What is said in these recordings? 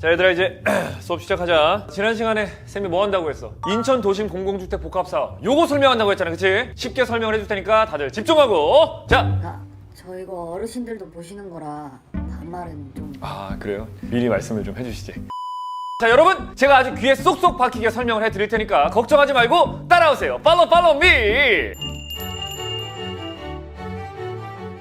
자, 얘들아 이제 수업 시작하자. 지난 시간에 쌤이 뭐 한다고 했어? 인천 도심 공공주택 복합사업 요거 설명한다고 했잖아, 그치? 쉽게 설명을 해줄 테니까 다들 집중하고. 자! 아, 저 이거 어르신들도 보시는 거라 반말은 좀... 아, 그래요? 미리 말씀을 좀 해주시지. 자, 여러분, 제가 아주 귀에 쏙쏙 박히게 설명을 해드릴 테니까 걱정하지 말고 따라오세요. 팔로우 미!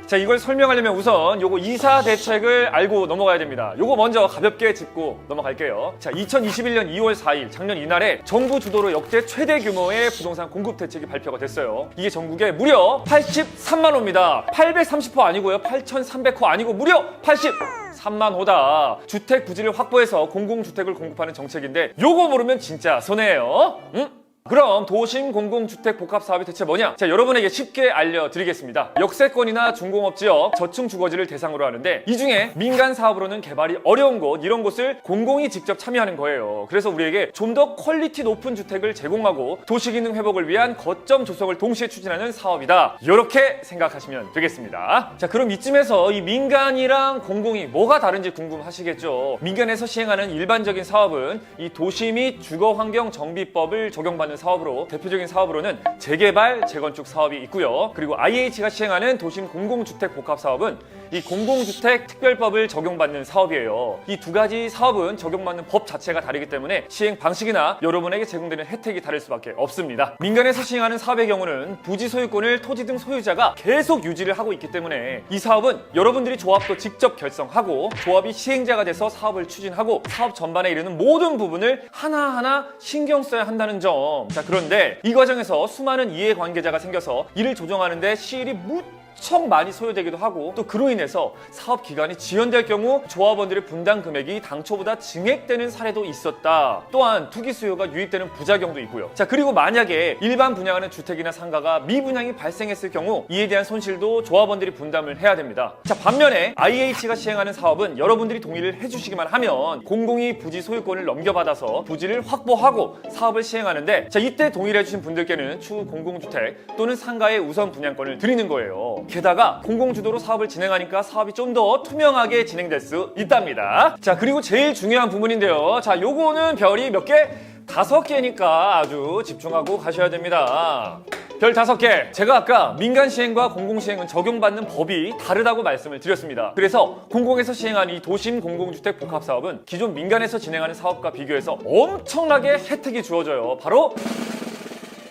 자, 이걸 설명하려면 우선 요거 이사 대책을 알고 넘어가야 됩니다. 요거 먼저 가볍게 짚고 넘어갈게요. 자, 2021년 2월 4일 작년 이날에 정부 주도로 역대 최대 규모의 부동산 공급 대책이 발표가 됐어요. 이게 전국에 무려 83만 호입니다. 830호 아니고요. 8,300호 아니고 무려 83만 호다. 주택 부지를 확보해서 공공주택을 공급하는 정책인데 요거 모르면 진짜 손해예요. 응? 그럼 도심 공공주택 복합사업이 대체 뭐냐? 자, 여러분에게 쉽게 알려드리겠습니다. 역세권이나 중공업지역, 저층주거지를 대상으로 하는데 이 중에 민간 사업으로는 개발이 어려운 곳, 이런 곳을 공공이 직접 참여하는 거예요. 그래서 우리에게 좀 더 퀄리티 높은 주택을 제공하고 도시기능 회복을 위한 거점 조성을 동시에 추진하는 사업이다. 이렇게 생각하시면 되겠습니다. 자, 그럼 이쯤에서 이 민간이랑 공공이 뭐가 다른지 궁금하시겠죠? 민간에서 시행하는 일반적인 사업은 이 도시 및 주거환경정비법을 적용받는 사업으로 대표적인 사업으로는 재개발, 재건축 사업이 있고요. 그리고 IH가 시행하는 도심 공공주택 복합 사업은 이 공공주택 특별법을 적용받는 사업이에요. 이 두 가지 사업은 적용받는 법 자체가 다르기 때문에 시행 방식이나 여러분에게 제공되는 혜택이 다를 수밖에 없습니다. 민간에서 시행하는 사업의 경우는 부지 소유권을 토지 등 소유자가 계속 유지를 하고 있기 때문에 이 사업은 여러분들이 조합도 직접 결성하고 조합이 시행자가 돼서 사업을 추진하고 사업 전반에 이르는 모든 부분을 하나하나 신경 써야 한다는 점. 자, 그런데 이 과정에서 수많은 이해관계자가 생겨서 이를 조정하는데 시일이 무척 많이 소요되기도 하고 또 그로 인해서 사업 기간이 지연될 경우 조합원들의 분담 금액이 당초보다 증액되는 사례도 있었다. 또한 투기 수요가 유입되는 부작용도 있고요. 자, 그리고 만약에 일반 분양하는 주택이나 상가가 미분양이 발생했을 경우 이에 대한 손실도 조합원들이 분담을 해야 됩니다. 자, 반면에 IH가 시행하는 사업은 여러분들이 동의를 해주시기만 하면 공공이 부지 소유권을 넘겨받아서 부지를 확보하고 사업을 시행하는데, 자, 이때 동의를 해주신 분들께는 추후 공공주택 또는 상가의 우선 분양권을 드리는 거예요. 게다가 공공주도로 사업을 진행하니까 사업이 좀 더 투명하게 진행될 수 있답니다. 자, 그리고 제일 중요한 부분인데요. 자, 요거는 별이 몇 개? 5개니까 아주 집중하고 가셔야 됩니다. 별 5개. 제가 아까 민간 시행과 공공 시행은 적용받는 법이 다르다고 말씀을 드렸습니다. 그래서 공공에서 시행한 이 도심 공공주택 복합 사업은 기존 민간에서 진행하는 사업과 비교해서 엄청나게 혜택이 주어져요. 바로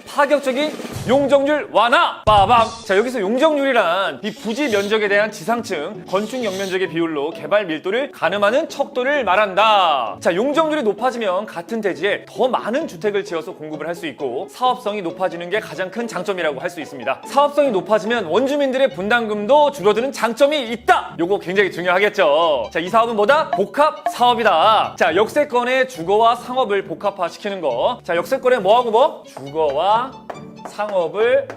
파격적인 용적률 완화! 빠밤! 자, 여기서 용적률이란 이 부지 면적에 대한 지상층, 건축 역면적의 비율로 개발 밀도를 가늠하는 척도를 말한다. 자, 용적률이 높아지면 같은 대지에 더 많은 주택을 지어서 공급을 할 수 있고 사업성이 높아지는 게 가장 큰 장점이라고 할 수 있습니다. 사업성이 높아지면 원주민들의 분담금도 줄어드는 장점이 있다! 요거 굉장히 중요하겠죠. 자, 이 사업은 뭐다? 복합 사업이다. 자, 역세권의 주거와 상업을 복합화시키는 거. 자, 역세권에 뭐하고 뭐? 주거와 상업을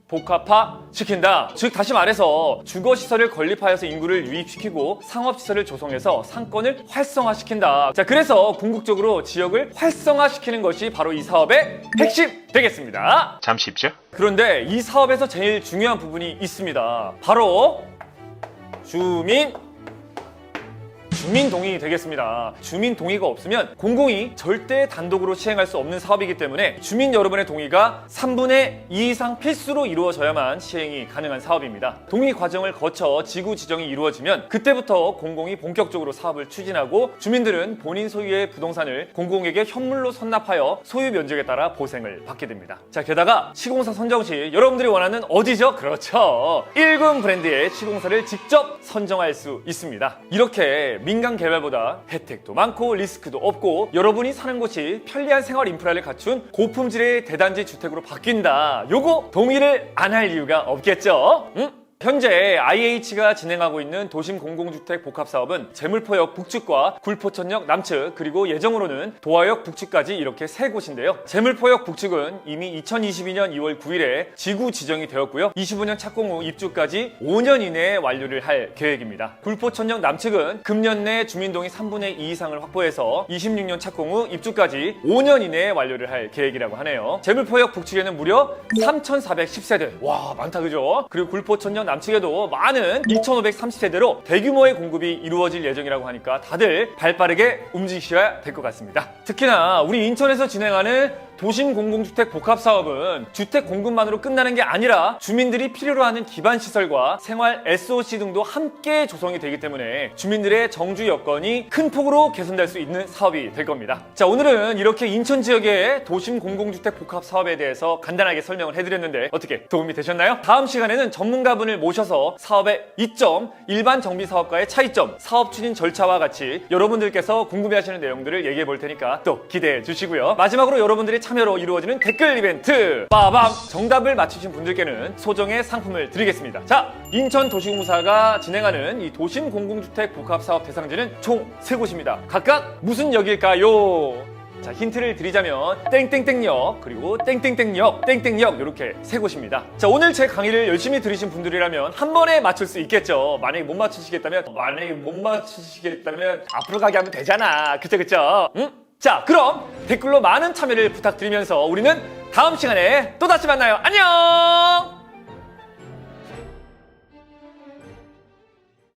복합화시킨다. 즉 다시 말해서 주거시설을 건립하여서 인구를 유입시키고 상업시설을 조성해서 상권을 활성화시킨다. 자, 그래서 궁극적으로 지역을 활성화시키는 것이 바로 이 사업의 핵심 되겠습니다. 참 쉽죠? 그런데 이 사업에서 제일 중요한 부분이 있습니다. 바로 주민 동의 되겠습니다. 주민 동의가 없으면 공공이 절대 단독으로 시행할 수 없는 사업이기 때문에 주민 여러분의 동의가 3분의 2 이상 필수로 이루어져야만 시행이 가능한 사업입니다. 동의 과정을 거쳐 지구 지정이 이루어지면 그때부터 공공이 본격적으로 사업을 추진하고 주민들은 본인 소유의 부동산을 공공에게 현물로 선납하여 소유 면적에 따라 보상을 받게 됩니다. 자, 게다가 시공사 선정 시 여러분들이 원하는 어디죠? 그렇죠. 1군 브랜드의 시공사를 직접 선정할 수 있습니다. 이렇게 민간 개발보다 혜택도 많고 리스크도 없고 여러분이 사는 곳이 편리한 생활 인프라를 갖춘 고품질의 대단지 주택으로 바뀐다. 요거 동의를 안 할 이유가 없겠죠? 응? 현재 IH가 진행하고 있는 도심 공공주택 복합사업은 제물포역 북측과 굴포천역 남측 그리고 예정으로는 도화역 북측까지 이렇게 3곳인데요. 제물포역 북측은 이미 2022년 2월 9일에 지구 지정이 되었고요. 25년 착공 후 입주까지 5년 이내에 완료를 할 계획입니다. 굴포천역 남측은 금년 내 주민동의 3분의 2 이상을 확보해서 26년 착공 후 입주까지 5년 이내에 완료를 할 계획이라고 하네요. 제물포역 북측에는 무려 3,410세대. 와, 많다, 그죠? 그리고 굴포천역 남측에도 많은 2,530세대로 대규모의 공급이 이루어질 예정이라고 하니까 다들 발빠르게 움직이셔야 될 것 같습니다. 특히나 우리 인천에서 진행하는 도심 공공주택 복합 사업은 주택 공급만으로 끝나는 게 아니라 주민들이 필요로 하는 기반 시설과 생활 SOC 등도 함께 조성이 되기 때문에 주민들의 정주 여건이 큰 폭으로 개선될 수 있는 사업이 될 겁니다. 자, 오늘은 이렇게 인천 지역의 도심 공공주택 복합 사업에 대해서 간단하게 설명을 해드렸는데 어떻게 도움이 되셨나요? 다음 시간에는 전문가분을 모셔서 사업의 이점, 일반 정비 사업과의 차이점, 사업 추진 절차와 같이 여러분들께서 궁금해하시는 내용들을 얘기해 볼 테니까 또 기대해 주시고요. 마지막으로 여러분들이 참여로 이루어지는 댓글 이벤트 빠밤! 정답을 맞추신 분들께는 소정의 상품을 드리겠습니다. 자, 인천도시공사가 진행하는 이 도심 공공주택 복합 사업 대상지는 총 3곳입니다. 각각 무슨 역일까요? 자, 힌트를 드리자면 땡땡땡역, 그리고 땡땡땡역, 땡땡역 이렇게 3곳입니다. 자, 오늘 제 강의를 열심히 들으신 분들이라면 한 번에 맞출 수 있겠죠. 만약에 못 맞추시겠다면 앞으로 가게 하면 되잖아. 그쵸? 응? 자, 그럼 댓글로 많은 참여를 부탁드리면서 우리는 다음 시간에 또 다시 만나요. 안녕!